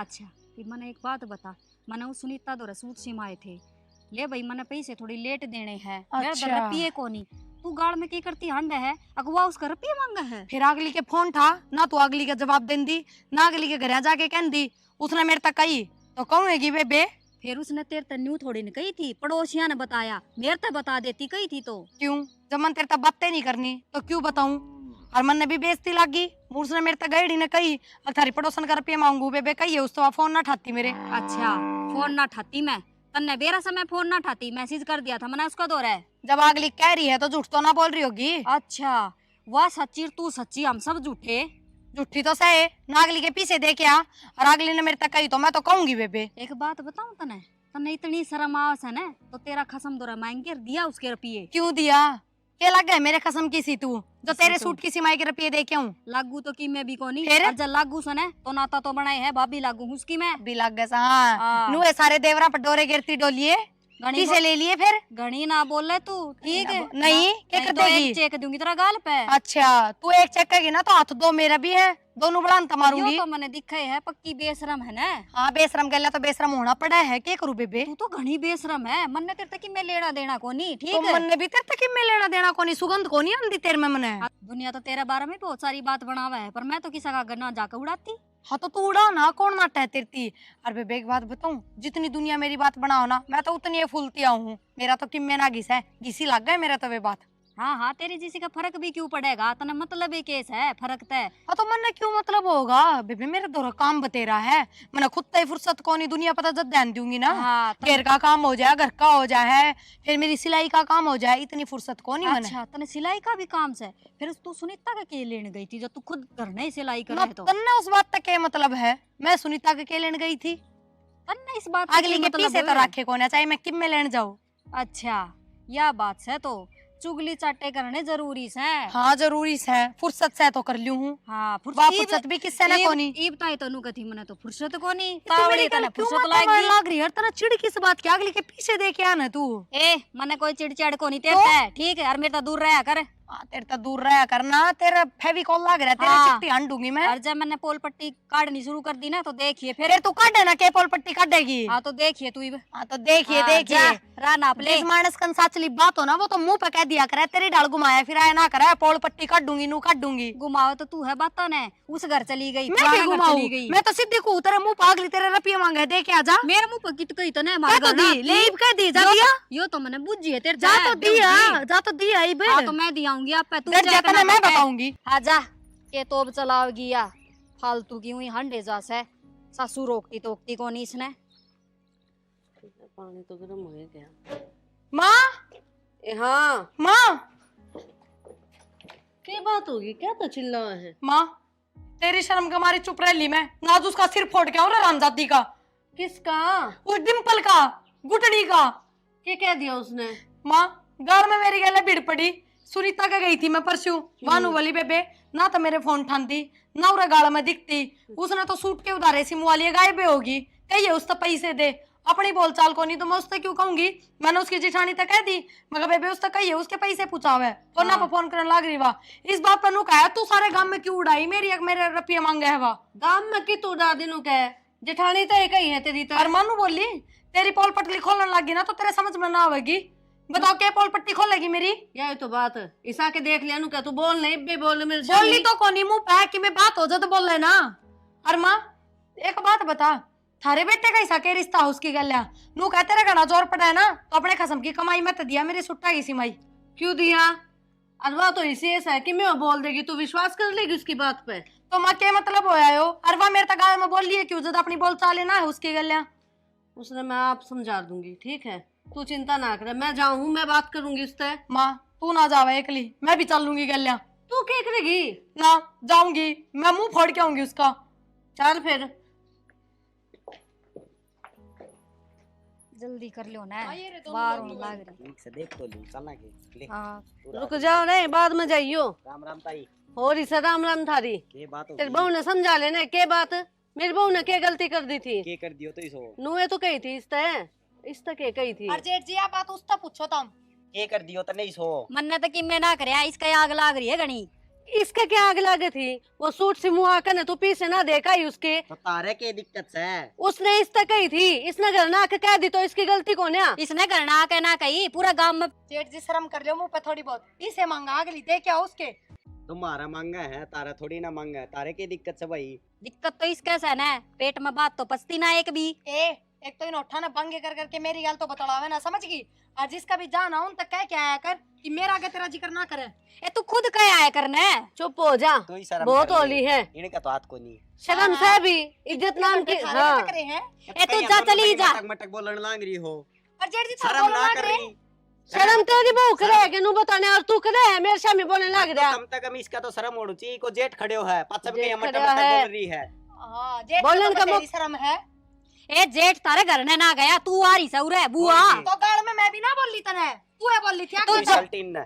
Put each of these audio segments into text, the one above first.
अच्छा फिर मैंने एक बात बता, मैंने वो सुनीता दो सूट सिमाए थे, ले भाई मैंने पैसे थोड़ी लेट देने हैं, मेरा अच्छा। रुपये को नहीं। तू गाड़ में की करती हंड है, अगवा उसका रुपये मांगा है। फिर अगली के फोन था ना, तो अगली का जवाब दें दी ना, अगली के घर जाके कह दी उसने मेरे तक कही तो कहूंगी बेबे। फिर उसने तेरे तक न्यू थोड़ी न कही थी, पड़ोसिया ने बताया, मेरे तक बता देती कही थी तो। क्यों, जब मन तेरे तक बातें नहीं करनी तो क्यों बताऊं। और मन ने भी बेइज्जती लगी, उसने मेरे तक गईड़ी ने कही और थारी पड़ोसन का रुपया मांगू बेबे कही है, उस तो फोन ना ठाती मेरे। अच्छा फोन ना ठाती मैं, तन्ने बेरा समय फोन ना ठाती, मैसेज कर दिया था मैंने उसका दौरा है। जब अगली कह रही है तो झूठ तो ना बोल रही होगी। अच्छा वाह सच्ची तू सच्ची, हम सब झूठे। झूठी तो सही ना, अगली के पीछे दे क्या, और अगली ने मेरे तक कही तो मैं तो कहूंगी बेबे। एक बात बताऊं तने, तने इतनी शर्म आवस है ना, तो तेरा खसम दौरा मांगे दिया उसके रुपये। क्यों दिया, क्या लग गया मेरे कसम की सी तू जो तेरे तो सूट की सिमाई के रुपये दे के हूँ। लागू तो की मैं भी कोनी, फिर? और जब लागू सने तो नाता तो बनाए है, भाभी लागू उसकी मैं भी लग गया हाँ। हाँ। नुए सारे देवरा पर डोरे गिरती डोलिए घणी किसे ले लिए फिर। घणी ना बोल तू, ठीक है नहीं क्या कर तो देगी। एक चेक दूंगी तेरा गाल पे। अच्छा तू एक चेक करेगी ना तो हाथ दो मेरा भी है, दोनों बुलानता मारूंगी। यो तो मैंने दिखा है पक्की बेशरम है ना। हाँ बेशरम गला तो बेशरम होना पड़ा है, क्या करूँ बेबे। तू तो घनी बेशरम है, मन ने तेरे तक की मैं लेना देना कोनी, ठीक तो है। मन ने भी तेरे तक में लेना देना कोनी, सुगंध कोनी आंदी तेरे में मने। दुनिया तो तेरे बारे में बहुत सारी बात बनावा है, पर मैं तो किसी का गन्ना जाकर उड़ाती। हाँ तो तू उड़ा ना, कौन नाटा है तेरती। और बेबे एक बात बताऊं, जितनी दुनिया मेरी बात बनाओ ना मैं तो उतनी फूलती हूँ, मेरा तो किम में ना घिसा है, घिसी लग गया मेरा तो वे बात। हाँ हाँ तेरी जिसी का फर्क भी क्यों पड़ेगा, तना मतलब ही केस है फर्क तय। हाँ तो मन क्यों मतलब होगा बेबे, मेरे दोरा काम बतेरा है, मैंने खुद तय फुर्सत कोनी, दुनिया पता जब ध्यान दूंगी ना। हाँ घर का काम हो जाए, घर का हो जाए, फिर मेरी सिलाई का काम हो जाए, इतनी फुर्सत कोनी मैंने। अच्छा तने सिलाई का भी काम से, फिर तू सुनीता के लेने गई थी, जो तू खुद करने ही सिलाई कर ना रहे तो। तन्ने उस बात तक क्या मतलब है, मैं सुनीता के लेने गई थी, तन्ने इस बात अगली के पीछे तो रखे कोने चाहे मैं किम में लेने जाऊँ। अच्छा या बात से तो चुगली चाटे करने जरूरी से। हाँ जरूरी है, फुर्सत से तो कर लूं हूँ। हाँ फुर्सत भी किससे ना कोनी। ईब ताई तनु कथी मने तो फुर्सत कोनी, तो तावड़ी मेरी गल तने क्यों फुर्सत माथा मार लागी। लाग रही है तना, चिड़ किस बात की, अगली के पीछे देखे आना तू। ए मने कोई चिड़चिड़ कोनी तेरे है, ठीक है, और मेरे तो दूर रहा कर। तेरे तो दूर रहा करना, तेरा फेविकॉल लग रहा है, तेरा हाँ। चिट्ठी हंड दूंगी मैं। और जब मैंने पोल पट्टी काटनी शुरू कर दी ना तो देखिए फिर। फिर तू काटे ना, के पोल पट्टी काटेगी। हाँ तो देखिए तू हाँ तो देखिए हाँ, देखिए जा, रा नाप ले। जिस मानस कन साचली बात हो ना वो तो मुंह पे कह दिया करे, तेरी डाल घुमाया फिर आया ना करे, पोल पट्टी काट दूंगी नू काट दूंगी। घुमाओ तो तू है बात ने, उस घर चली गई, मैं पुराने क्या घर घुमाऊं, चली गई। मैं तो सीधी को तेरे मुंह पागली, तेरे रुपये मांगे दे के आजा। मेरे मुंह पर कित गई तो ने क्या हमारे तो घर ना दी लीव कह दी जा दिया, यो तो मैंने बुझी है तेरे जा तो दिया, जा तो दिया ही हाँ तो मैं दियाऊंगी आप पे, तू फिर जितना मैं बताऊंगी। हाँ जा के तोब चलाओगी या फालतू की हुई हंडे जा से, सासू रोकती टोकती को नहीं इसने। पानी तो गर्म हो गया। माँ हाँ माँ क्या बात होगी, क्या तो चिल्ला है। माँ तेरी शर्म के मारी चुप रह ली मैं, नाज उसका सिर फोड़ के और रामजादी का। किसका, उस डिम्पल का, गुटड़ी का। क्या कह दिया उसने। माँ घर में मेरी गले भीड़ पड़ी, सुनीता का गई थी मैं परसों, भानु वाली बेबे ना तो मेरे फोन ठानती ना उरा गाल में दिखती, उसने तो सूट के उधारे सिम वाली गायब होगी, कहिए उस तो पैसे दे, अपनी बोलचाल को नहीं तो मैं उससे क्यों कहूंगी, मैंने उसकी जिठानी तक कह दी, मगर बेबे उससे कहिए उसके पैसे पूछावे और ना फोन करने लग रही वाह, इस बात पर नु कहा तू सारे गांव में क्यों उड़ाई मेरी, मेरे रुपये मांगे है वाह। दाम में की तू दादी नु कह, जेठानी तो एक ही है तेरी तो। और मानू बोली तेरी पोल पटली खोलने लगी ना तो तेरे समझ में ना आवेगी, बताओ क्या पोल पट्टी खोलेगी मेरी। यही तो बात है, ईसा के देख लिया नु क्या तू बोल नहीं बे बोल मेरे बोली तो कोनी मुंह पे कि मैं बात हो जाए तो बोल लेना। और माँ एक बात बता, थारे बेटे का ऐसा क्या रिश्ता है उसकी गल्या, नू कहते रहे घना जोर पड़ा है ना तो अपने खसम की कमाई मत दिया मेरी सुट्टा की सिमाई। क्यों दिया, अरवा तो इसी ऐसा है कि मैं बोल देगी तू विश्वास कर लेगी उसकी बात पे। तो माँ क्या मतलब होया यो, अरवा मेरे तक गाँव में बोल लिए क्यों, जब अपनी बोल चाल लेना है उसकी गल्या। उसने मैं आप समझा दूंगी, ठीक है तू चिंता ना करे, मैं जाऊँ मैं बात करूंगी उससे। माँ तू ना जावे एकली, मैं भी चल लूंगी गल्या। तू क्या करेगी, ना जाऊंगी मैं, मुंह फोड़ के आऊंगी उसका। चल फिर जल्दी कर लो ना, बाहर होने लग रही। ठीक से देख तो लूं, चलना के हाँ रुक जाओ नहीं, बाद में जाइयो। राम राम ताई, और इसे राम राम थारी, के बात हो तेरी बहू ने समझा लेना के बात, मेरी बहू ने क्या गलती कर दी थी। के कर दियो तो इसो नुए तो कही थी इस तक कही थी। और जेठ जी आप बात उससे पूछो तुम, के कर दियो तो नहीं सो। मन्ने तो कि मैं ना करे, इसका आग लाग रही है घनी। इसका क्या आग लगे थी? वो सूट से मुँह आकर ने तू पीछे ना देखा ही उसके। तो तारे के दिक्कत है। उसने इस तक कही थी, इसने घर ना के कह दी तो इसकी गलती कौन है? इसने करना के ना कही पूरा गांव में। जेठ जी शर्म कर लो मुंह पे थोड़ी बहुत, इसे मांगा अगली दे क्या उसके। तुम्हारा मांगा है, तारा थोड़ी ना मांगा है। तारे की दिक्कत है भाई। दिक्कत तो इसके से ना, पेट में बात तो पचती ना एक भी। एक तो इन उठा ना बंगे कर करके मेरी गाल तो बतलावे ना, समझ गई? और जिसका भी जाना उन तक कह के आया कर कि मेरा आगे तेरा जिक्र ना करे। ए तू खुद कह आया करना। चुप हो जा, तो ही शर्म बहुत कर ले। होली है। इनका तो हाथ को नहीं। शर्म से भी इज्जत नाम की। हाँ ए तू जा चली जा। मटक मटक बोलने लाग रही हो। और जेठ जी शर्म ना कर रही। शर्म तेरी बहू करे है कि नु बताने, और तू करे है मेरे सामने बोलने लग रहा। कम तक इसका तो शर्म होनी चाहिए। को जेठ खड़े हो है, पचम के जेठ मटक खड़ा मटक है। बोल रही है। हां जेठ बोलन बोलन का का शर्म है। ए जेठ तारे घर ने ना गया, तू आ रही सौरे बुआ। तो गाल में मैं भी ना बोल ली तने, तू है बोल ली थी। तो आगे सल्टीन ने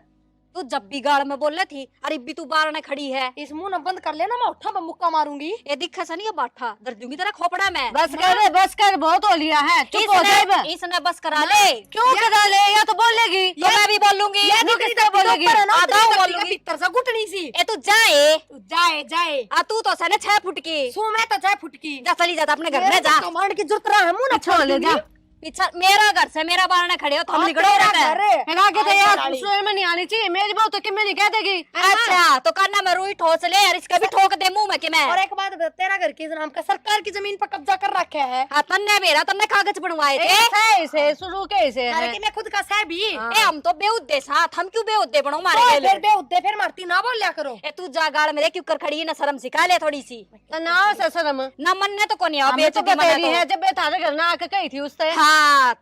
तू जब भी गाड़ में बोल रही थी, अरे भी तू बाहर ने खड़ी है। इस मुंह ना बंद कर लेना, मैं उठा मैं मुक्का मारूंगी। ए दिखा सा नहीं, ये बाठा दर दूंगी तेरा खोपड़ा में। बस कर बहुत हो लिया है। चुप हो जा बे। इसने बस करा ले। क्यों करा ले? या तो बोलेगी तो मैं भी बोलूंगी। ये तो किसी बोलेगी आधा बोलूंगी। भीतर से घुटनी सी। ए तू जाए। जाए जाए आ तू तो सने 6 फुट की। सू मैं तो जाए फुटकी। जा चली जा अपने घर में जा। कमांड की जरूरत रहा है, मुंह ना छोड़ ले जा। पीछा मेरा घर से मेरा बाहर ने खड़े हो, हम निकलो रहते। फिर आगे तो यार सुन में नहीं आनी चाहिए। मेरी बहू तो कि मैं नहीं कह देगी। अच्छा तो करना मैं रुई ठोस ले यार, इसका भी ठोक दे मुंह में कि मैं। और एक बात बता, तेरा घर किस नाम का? सरकार की जमीन पर कब्जा कर रखा है। हाँ तन्ने मेरा तन्ने कागज बनवाए थे। से शुरू कैसे अरे है? कि मैं खुद का सह भी। ए हम तो बेउद्दे साथ, हम क्यों बेउद्दे बनो मारे तो गेले। फिर बेहुद्दे फिर मारती ना बोल लिया करो। ए तू जा गाड़ मेरे क्यों कर खड़ी है ना, शर्म सिखा ले थोड़ी सी। तो ना से शर्म ना मनने तो कोनी हमें बेच तो दी बतेरी मने है तो। जब तारे घर ना आके कही थी उससे। हाँ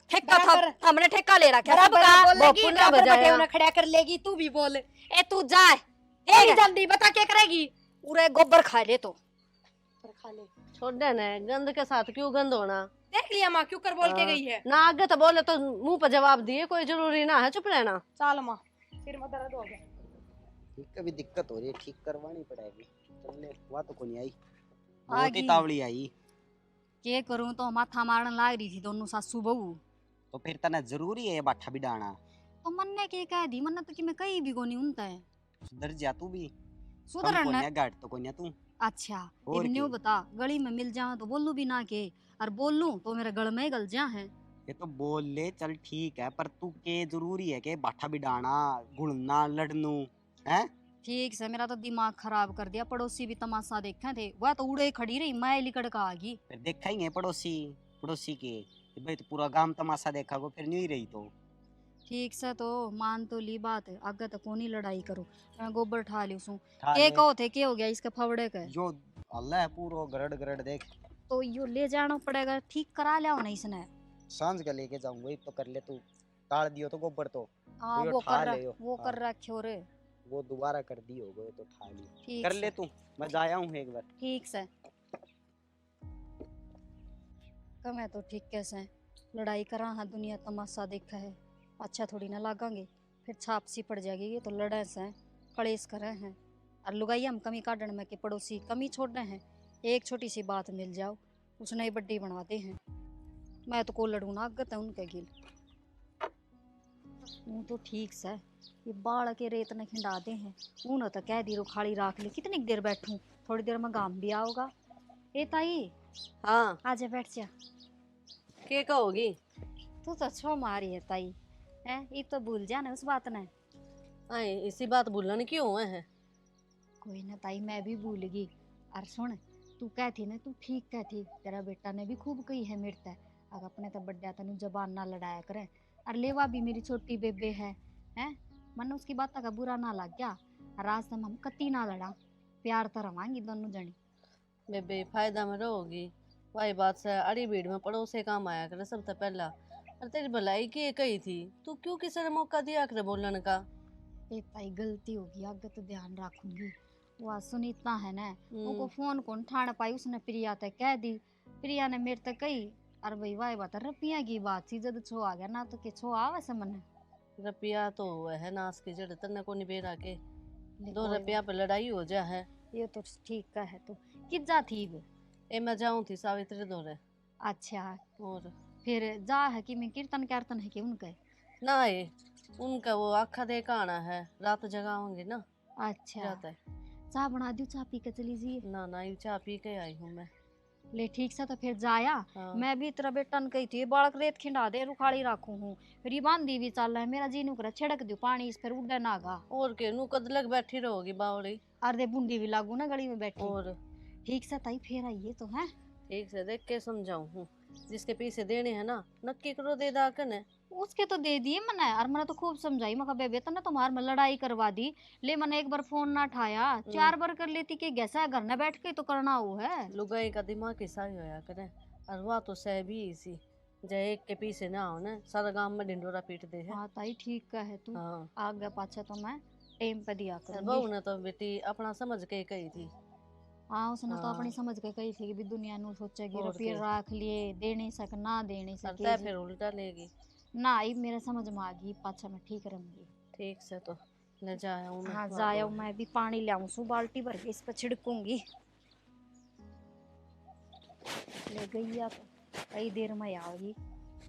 ठेका बराबर। था, हमने ठेका ले रखा सब बराबर का। बोलेगी, बापू ने बराबर बजाया। बटे उन्हें खड़ा कर लेगी, तू भी बोल। ए तू जा ए जल्दी बता क्या करेगी। पूरे गोबर खा ले तो। खा ले। छोड़ देना, गंद के साथ क्यों गंद होना? देख लिया माँ क्यों कर बोल के गई है। ना आगे तो बोले तो मुंह पर जवाब दिए, कोई जरूरी ना है चुप रहना। चल माँ फिर में दर्द हो गया। ठीक कभी दिक्कत हो रही है, ठीक करवानी पड़ेगी। चल ले, हुआ तो कोनी आई। आ बहुत ही गई। तावड़ी आई। के करूं तो माथा मारने लाग रही थी दोनों सासू बहू। तो फिर तना जरूरी है ये बाठा भी डाना। तो मन्ने के कह दी, मन्ने तो कि मैं कहीं भी कोनी उनता है। सुधर जा तू भी। सुधर कम न। कोन्या गाड़ तो कोन्या तू। अच्छा और इन्हें की? बता, गली में मिल जाऊं तो बोलू भी ना के, और बोलूं तो मेरे गल में ही गल जा है। ये तो बोल ले, चल ठीक है, पर तू के जरूरी है के बाठा भी डाना, घुलना लड़नू है। ठीक से मेरा तो दिमाग खराब कर दिया। पड़ोसी भी तमाशा देखे थे, वह तो उड़े खड़ी रही, मैं लिकड़ का आ गई। फिर देखेंगे पड़ोसी पड़ोसी के कि भाई तो पूरा गांव तमाशा देखा को फिर नहीं रही तो। ठीक से तो मान तो ली बात, आगे तो कोनी लड़ाई करो। मैं गोबर ठा ली उसू। ठा के ले। कहो थे के हो गया इसके फवड़े के। जो अल्लाह है पूरो गरड़ गरड़ देख। तो यो ले जाना पड़ेगा, ठीक करा लिया नहीं इसने। सांझ का लेके जाऊंगा, वही तो कर ले तू। टाल दियो तो गोबर तो हाँ यो वो ठा कर ले यो। वो हाँ। कर रखे रे। वो दोबारा कर दी होगा तो ठा ली। ठीक कर से, ले तू, मैं जाया हूँ एक बार। ठीक से। कम है तो ठीक कैसे लड़ाई करा हाँ, दुनिया तमाशा देखा है। अच्छा थोड़ी ना लागेंगे, फिर छाप सी पड़ जाएगी। ये तो लड़े से कलेश करे हैं, और लुगाई हम कमी काटने में के पड़ोसी कमी छोड़ रहे हैं। एक छोटी सी बात मिल जाओ उसने ही बड्डी बनवाते हैं। मैं तो को लड़ू ना अगत है उनके गिल। वो तो ठीक से ये बाढ़ के रेत ने खिंडाते हैं। उन्होंने तो कह दी रुखाड़ी राख ली, कितनी देर बैठूं, थोड़ी देर में गाम भी आओगा। ए ताई हाँ आजा बैठ जा। के कहोगी? तू तो छो मारी है ताई है, ये तो भूल जा ना उस बात ने। आए इसी बात भूलन क्यों हुए है? कोई ना ताई, मैं भी भूल गई। और सुन, तू कहती ना, तू ठीक कहती, तेरा बेटा ने भी खूब कही है मेरे ते, अगर अपने तो बड्डा तेन जबान ना लड़ाया करे। और लेवा भी मेरी छोटी बेबे है मन उसकी बात का बुरा ना लग गया। और आज तक हम कती ना लड़ा, प्यार तो रवांगी दोनों जनी। बेबे फायदा में रहोगी, वही बात से अड़ी भीड़ में पड़ोसे काम आया करे सबसे पहला। और तेरी भलाई की कही थी, तू क्यों किसी ने मौका दिया करे बोलने का? ए ताई गलती होगी, आगे तो ध्यान रखूंगी। वह सुनीता है ना, उनको फोन कौन ठाण पाई, उसने प्रिया तक कह दी। प्रिया ने मेरे तक कही, और भाई वाह बात रुपया की बात थी, जब छो आ गया ना तो के छो आवे से मन। रुपया तो हुआ है नाश की जड़, तन्ने को नहीं बेरा के ले 2 कोई रुपया पे लड़ाई हो जा है। ये तो ठीक का है। तो किजा थी वो? ए मैं जाऊं थी सावित्री दोरे। अच्छा और फिर जा है कि मैं कीर्तन कीर्तन है कि उनके? ना ये उनका वो आखा दे का आना है, रात जगाओगे ना अच्छा जाता है। चाय बना दूं, चाय पी के चली जाइए। ना ना, ये चाय पी के आई हूँ मैं। ले ठीक से तो फिर जाया। हाँ। मैं भी तेरा बेटन कही थी बालक रेत खिंडा दे रुखाड़ी राखू हूँ, फिर ये बांधी भी चल रहा है मेरा जी नुकरा छिड़क दू पानी इस पर उड़े नागा। और के नू कद लग बैठी रहोगी बावड़ी। अरे बूंदी भी लागू ना गली में बैठी। और ठीक से ताई फिर आइए तो है। ठीक से देख के समझाऊं हूँ, जिसके पैसे देने हैं ना नक्की करो दे दा कने। उसके तो दे दिए मैंने, और मैंने तो खूब समझाई, मैं बेबे तने तुम्हार में लड़ाई करवा दी। ले मैंने एक बार फोन ना उठाया, 4 बार कर लेती कि गैसा घर न बैठ के तो करना वो है। लुगाई का दिमाग किसा ही होया करे। और वह तो सह भी इसी जय एक के पीछे ना हो ना, सारा गांव में ढिंडोरा पीट दे है। हाँ ताई ठीक का है तू। हाँ। आगे पाछे तो मैं टेम पे दिया बहू करूंगी। ने तो बेटी अपना समझ के कही थी। हाँ उसने तो हाँ। अपनी समझ के कही थी कि भी दुनिया नु सोचेगी और रुपये के। रख लिए दे नहीं सक ना दे नहीं और सके तय फिर उल्टा लेगी। ना आई मेरे समझ में आ गई, पाछा मैं ठीक रहूंगी। ठीक से तो ले जाया हूँ मैं। हाँ जाया मैं भी पानी ले आऊं सू, बाल्टी भर के इस पे छिड़कूंगी। ले गई या तो कई देर में आओगी,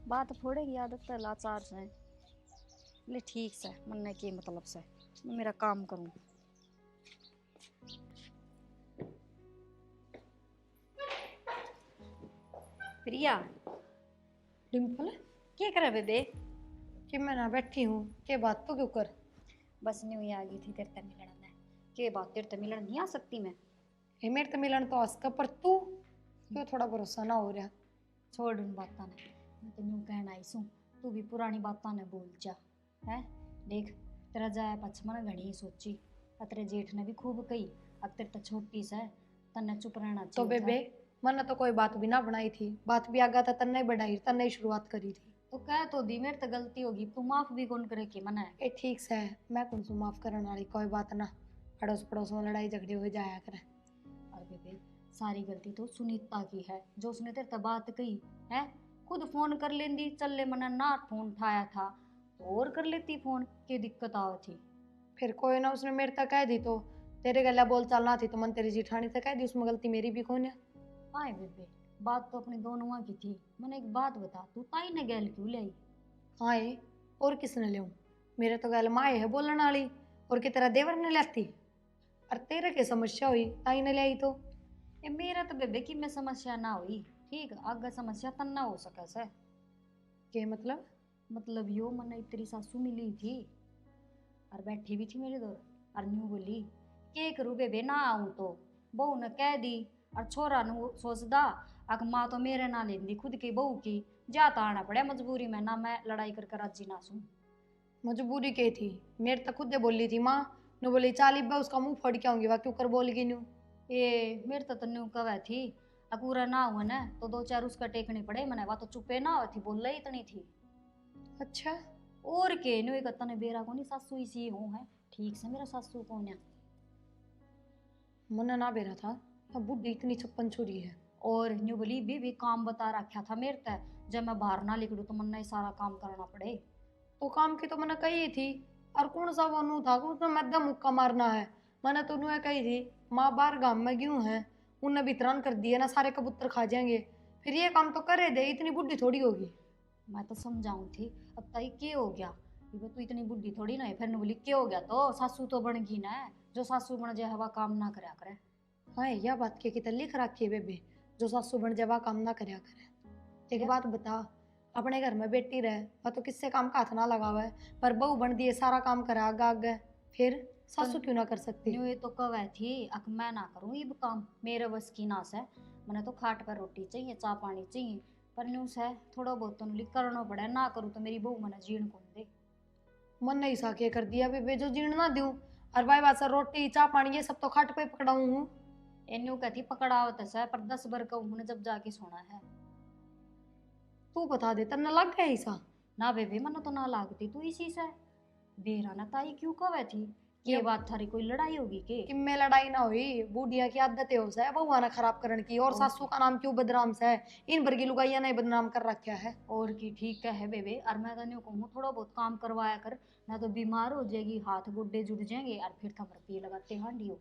बात फोड़ेगी आदत तो लाचार से। ले ठीक से मन के मतलब से मैं मेरा काम करूं। प्रिया डिम्पल क्या करे बेबे? कि मैं ना बैठी हूँ, के बात तो क्यों कर। बस न्यू ही आ गई थी तेरे ते मिलने में। के बात तेरे ते मिलने नहीं आ सकती मैं? हे मेरे तो मिलन तो आसका, पर तू क्यों थोड़ा भरोसा ना हो रहा। छोड़ उन बातों ने, मैं तो न्यू कहना आई सू, तू भी पुरानी बातों ने बोल जा। है देख तेरा जाया पछमन घनी सोची, और तेरे जेठ ने भी खूब कही, अब तेरे तो छोटी सा तन्ने चुप रहना तो चाहिए था। बेबे मैंने तो कोई बात भी ना बनाई थी, बात भी आगा था तन्ने बढ़ाई, तन्ने शुरुआत करी थी। तो कह तो दी मेरे तो गलती होगी, तू माफ भी कौन करे कि मना है। ए ठीक से है, मैं कौन सू माफ करने वाली, कोई बात ना। अड़ोस पड़ोस में लड़ाई झगड़े हो जाया करे। और बेबे सारी गलती तो सुनीता की है, जो उसने तेरे से बात कही है। खुद फोन कर लेंदी, चल ले मना ना फोन उठाया था तो और कर लेती फोन, की दिक्कत आवे थी। फिर कोई ना, उसने मेरे तक कह दी तो तेरे गला बोल चालना थी तो मन तेरी जिठानी तक कह दी, उसमें गलती मेरी भी कौन है। आए बेबे बात तो अपनी दोनों की थी। मैंने एक बात बता, तू ताई ने गैल क्यों लाई? हाँ ये और किसने ले मेरे तो गल माए है बोलने वाली, और कि तेरा देवर ने लाती। और तेरे के समस्या हुई ताई ने लाई तो। ए मेरा तो बेबे की में समस्या ना हुई, ठीक आगे समस्या तन ना हो सके से। के मतलब यो मैंने तेरी सासू मिली थी और बैठी भी थी मेरे दौर, और न्यू बोली के करूँ बेबे ना आऊँ तो। बहू ने कह दी और छोरा नु सोचदा अग माँ तो मेरे ना लेंदी खुद की बहू की, जाता आना पड़े मजबूरी में, ना मैं लड़ाई करके राजी ना सू। मजबूरी के थी, मेरे तक खुद बोली थी माँ नु बोली चाली बा उसका मुंह फोड़ के आऊंगी, वह क्यों कर बोल गई न्यू। ए मेरे तो न्यू कवे थी अपूरा ना हुआ ना तो 2-4 उसका टेकनी पड़े, मैंने वह तो चुपे ना हुई थी, बोल ही इतनी थी। अच्छा और के न्यू एक तने बेरा को नहीं सासू इसी हूँ है, ठीक से मेरा सासू कौन है। मन ना बेरा था, अब बुढ़ी इतनी छप्पन छुरी है। और न्यू बोली भी काम बता रखा था मेरे ते, जब मैं बाहर ना निकलूँ तो मन सारा काम करना पड़े। तो काम की तो मैंने कही थी, और कौन सा वो नू था उसने मद्दा मुक्का मारना है। मैंने तो नुआ कही थी माँ बाहर गांव में क्यों है, उन्हें वितरण कर दिया ना, सारे कबूतर खा जाएंगे, फिर ये काम तो करे दे, इतनी बुढ़ी थोड़ी होगी। मैं तो समझाऊं थी, अब ताई क्या हो गया, ये तू इतनी बुढ़ी थोड़ी ना है। फिर ने बोली क्या हो गया, तो सासू तो बन गई ना, जो सासू बन जाए हवा काम ना करया करे। हाँ यह बात के कितनी लिख रखी है बेबे, जो सासू बन जावा काम ना करया करे। एक बात बता, अपने घर में बेटी रहे वह तो किससे काम का हाथ ना लगावा है, पर बहू बन दिए सारा काम करा आगा आगे, फिर सासू क्यों ना कर सकती। न्यू ये तो कवे थी अक मैं ना करूँ ये काम, मेरे बस की नास है, मैंने तो खाट पर रोटी चाहिए चाय पानी चाहिए, पर न्यूज है थोड़ा बहुत तो करना पड़े, ना करूँ तो मेरी बहू मैंने जीण कौन दे। मन नहीं साके कर दिया बेबे, जो जीण ना दूं, और भाई बात रोटी चाय पानी ये सब तो खाट पे पकड़ाऊं हूँ। न्यू कहती पकड़ावत है, पर 10 बार कहूँ मैंने जब जाके सोना है। तू बता दे तन्ना लग गया ऐसा। ना बेबे मन तो ना लागती तू इसी से। बेरा ना ताई क्यों कवे थी, ये बात थारी कोई लड़ाई होगी के? कि में लड़ाई ना हुई, बूढ़िया की आदतें हो से बहुआ ना खराब करने की, और सासू का नाम क्यों बदनाम से है, इन भर की लुगाइया ने बदनाम कर रखा है। और की ठीक है बेबे, और मैं तो नहीं कहूँ थोड़ा बहुत काम करवाया कर, ना तो बीमार हो जाएगी, हाथ गोड्डे जुड़ जाएंगे, और फिर थम रुपये लगाते हांडी हो।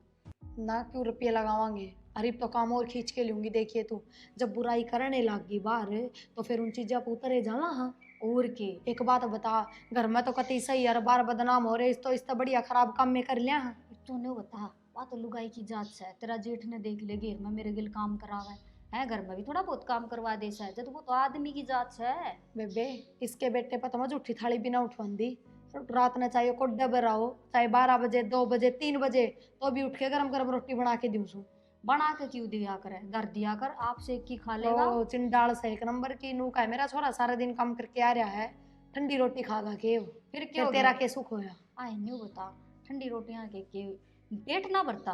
ना क्यों रुपये लगावांगे, अरे तो काम और खींच के लूंगी। देखिए तू जब बुराई करने लगी बाहर तो फिर उन चीजा पर उतरे जाना। हाँ और के एक बात बता, घर में तो कति सही यार बार बदनाम हो रहे, इस तो बढ़िया खराब काम में कर लिया। हाँ तो नहीं बता, वह तो लुगाई की जात से है। तेरा जेठ ने देख ले घेर में मेरे गिल काम करावा है, घर में भी थोड़ा बहुत काम करवा दे सा है, जब वो तो आदमी की जात से है। बेबे इसके बेटे पर तो झूठी थाली भी ना उठवान दी। रात में चाहिए को डबर आओ, चाहे 12 बजे 2 बजे 3 बजे, तो भी उठ के गरम गरम रोटी बना के दूं सू। बना के क्यों दिया करे, दर दिया कर, आपसे एक की खा लेगा। ओ चिंडाल से 1 नंबर की नूक है। मेरा छोरा सारा दिन काम करके आ रहा है, ठंडी रोटी खा खा के फिर क्या तेरा के सुख होया। आए न्यू बता, ठंडी रोटियां के पेट ना भरता।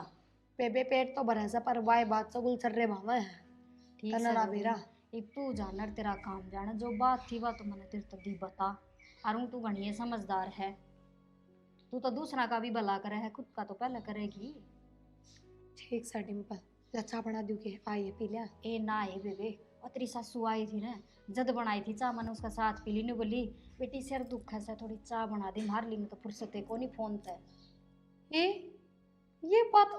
बेबे पेट तो भरा सा, पर वाई बात सगुल चल रहे भावा है ठीक कन्नड़ा है बेरा। एक तू जानर तेरा काम जाना, जो बात थी वह तो मैंने तेरे तो दी बता। अरुण तू घनी समझदार है, तू तो दूसरा का भी भला करे है, खुद का तो पहले करेगी। ठीक सा डिम्पल, अच्छा बना दूं के आइए पी लिया। ए ना ए बेबे, और तेरी सासू आई थी ना, जद बनाई थी चाह, मैंने उसका साथ पी ली। नहीं बोली बेटी सिर दुख है, थोड़ी चाह बना दी, मार ली में तो फुर्सत है को नहीं फोन से। ये बात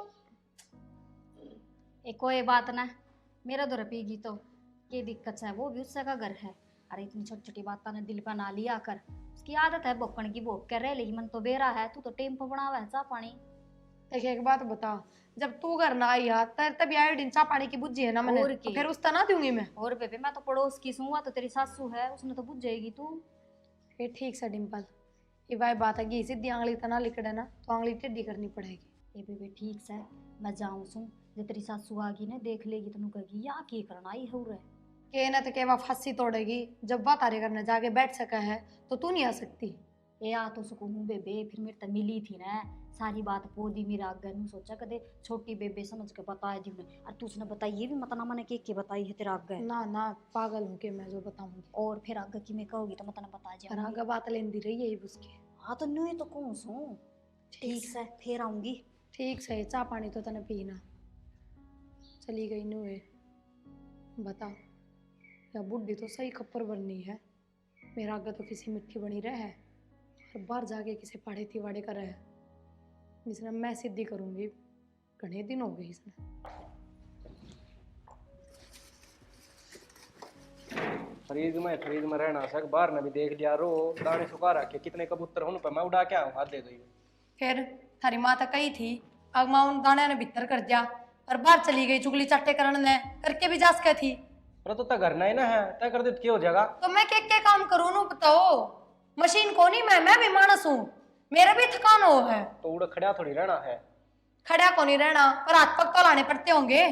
ए कोई बात ना, मेरा दो पीगी तो क्या दिक्कत है, वो भी उससे का घर है। अरे इतनी छोटी छोटी बातों ने दिल पर ना लिया कर, उसकी आदत है भोकण की, भोक कर रह लेगी, मन तो बेरा है, तू तो टेम पर बनावा है चाह पानी। एक बात बता, जब तू घर ना आई यार तभी आयोडीन चाह पानी की बुझी है ना मैंने, और तो की? फिर उस तरह दूंगी मैं। और बेबे मैं तो पड़ोस की सुआ, तो तेरी सासू है, उसने तो बुझ जाएगी तू। फिर ठीक सा डिम्पल, ये भाई बात है कि सीधी आंगली तना लिकड़े ना तो आंगली टेढ़ी करनी पड़ेगी। ए बेबे ठीक से मैं जाऊं सू, जो तेरी सासू आगी ने देख लेगी तो कहेगी या की करना ही हो रहा है। के ना तो के वह फांसी तोड़ेगी, जब बात आरे करने जाके बैठ सका है तो तू नहीं आ सकती। ए आ तो सकूँ बेबे, फिर मेरे तो मिली थी ना सारी बात पोदी मेरा आगे नू, सोचा कदे छोटी बेबे समझ के बताया दी मैं, और तू उसने बताई ये भी मत ना मैंने के बताई है तेरा आगे। ना ना पागल हूँ कि मैं जो बताऊंगी, और फिर आगे की मैं कहोगी तो मत ना बता पर जा। आगे बात लेंदी रही यही उसके। हाँ तो न्यू तो कौन सू, ठीक से फिर आऊंगी। ठीक से चाह पानी तो तने पीना। चली गई नू है, बता या बुढ़ी तो सही खप्पर बननी है, मेरा आगे तो किसी मिट्टी बनी रहे है, और बाहर जाके किसी पाड़े तिवाड़े का रहे, जिसने मैं सिद्धि करूंगी। घने दिन हो गए इसने। फ्रीज में रहना सक, बाहर ने भी देख लिया, रो दाने सुखा रखे, कितने कबूतर होने पर मैं उड़ा के आऊँ, हाथ दे दो। फिर थारी माता कही थी, अब माँ उन दाने ने भीतर कर दिया और बाहर चली गई चुगली चाटे करने ने, करके भी जा सके थी। पर तो घर ना ही ना है, तय कर दे तो क्या हो जाएगा। तो मैं क्या काम करूँ नू बताओ, मशीन को नहीं, मैं भी मानस हूँ, मेरा भी थकान हो है। तो उड़ खड़ा थोड़ी रहना है, खड़ा को नहीं रहना, पर हाथ पग तो लाने पड़ते होंगे,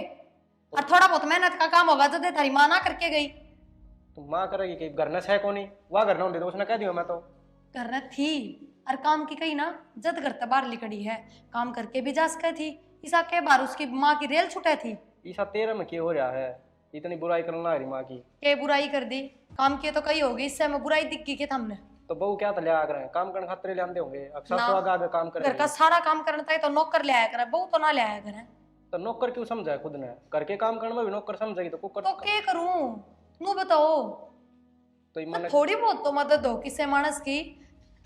और थोड़ा बहुत मेहनत का काम होगा तो थारी माँ ना करके गई। तो माँ करेगी कि घर न है को नहीं, वह घर ना होती तो उसने कह दिया मैं तो करना थी, और काम की कही ना जद घर बाहर लिकड़ी है, काम करके भी जा सके थी। ईसा के बार उसकी माँ की रेल छुटे थी। ईसा तेरा में क्या हो रहा है, इतनी बुराई करना है माँ की। के बुराई कर दी, काम की तो कही होगी, इससे हमें बुराई दिख गई के हमने। तो बहू क्या तो लिया कर काम करने खातिर ले आते होंगे, अक्सर ना, तो आगे आगे काम घर का करे। सारा काम करना था तो नौकर ले आया करे, बहू तो ना ले आया करे। तो नौकर क्यों समझा है खुद ने, करके काम करने में भी नौकर समझेगी तो कुकर तो क्या करूं नू बताओ। तो मन थोड़ी बहुत तो मदद हो किसी मानस की,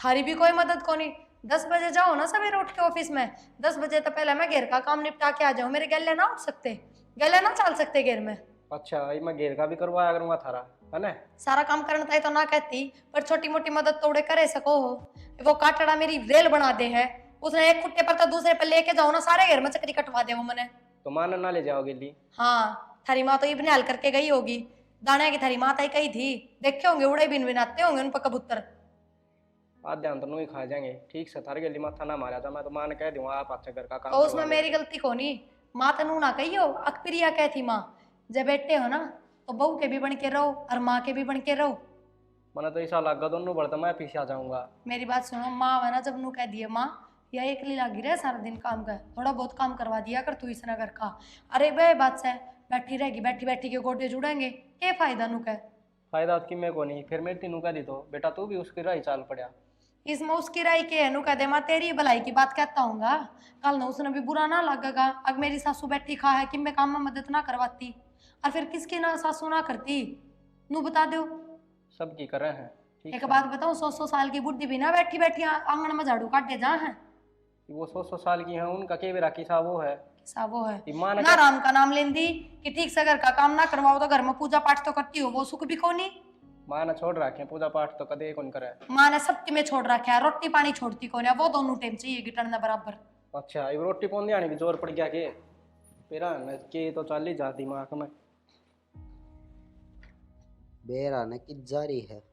थारी भी कोई मदद को नहीं। 10 बजे जाओ ना सवेरे उठ के ऑफिस में, 10 बजे तो पहले मैं घर का काम निपटा के आ जाऊं, मेरे गले ना उठ सकते, गले ना चल सकते घर में। अच्छा मैं घेर का भी करवाया करूंगा थारा, है ना। सारा काम करना था तो ना कहती, पर छोटी मोटी मदद तो उड़े करे सको हो। वो काटड़ा मेरी रेल बना दे है, उसने एक खुट्टे पर तो दूसरे पर लेके जाओ ना, सारे घर में चक्री कटवा दे वो मैंने। तो मान ना ले जाओगे ली। हाँ थारी माँ तो इब्ने हल करके गई होगी, दाने की थारी माता ही कही थी, देखे होंगे उड़े बिन बिनाते होंगे उन पर कबूतर। आधे अंतर ही खा जाएंगे। ठीक से थारे गली माथा ना मारा था, मैं तो मां ने कह दूंगा आप अच्छा घर का काम तो उसमें मेरी गलती को नहीं, माँ तनू ना कही हो, अकबरिया कहती माँ जब बैठे हो ना तो बहू के भी बन के रहो और माँ के भी बन के रहो। मैंने तो ऐसा लगा दोनों बढ़ता मैं पीछे आ जाऊंगा। मेरी बात सुनो, माँ है ना जब नू कह दिए माँ या एक ली लागी रहे सारा दिन काम कर, थोड़ा बहुत काम करवा दिया कर तू इसना घर का। अरे वह बात से बैठी रहेगी, बैठी बैठी के गोटे जुड़ेंगे, क्या फायदा नू कह। फायदा कि मैं को नहीं, फिर मेरी तीनों कह दी तो बेटा तू भी उसकी राही चाल पड़ा। इसमें उसकी राय के है नू कह दे माँ तेरी भलाई की बात कहता हूँगा, कल ना उसने भी बुरा ना लगेगा। अब मेरी सासू बैठी खा है कि मैं काम में मदद ना करवाती, और फिर किसकी ना सासू ना करती नू बता दो। सबकी कर रहे हैं। ठीक एक है। बात बताओ, 100 साल की बुढ़ी भी ना बैठी बैठी आंगन में झाड़ू काटे जा है, वो 100 साल की है, उनका के बेरा किसा वो है। किसा वो है मां ने ना राम का नाम लेंदी कि ठीक से घर का काम ना करवाओ तो घर में पूजा पाठ तो करती हो, वो सुख भी को नहीं। मां ने छोड़ रखे पूजा पाठ तो कदे कौन करे। माँ ने सबके में छोड़ रखा है, रोटी पानी छोड़ती कौन है, वो दोनों टाइम चाहिए गिटन बराबर। अच्छा ये रोटी पौंदी आने की जोर पड़ गया के पेरा न के तो चल ही जा दिमाग में बेरा ने कि जारी है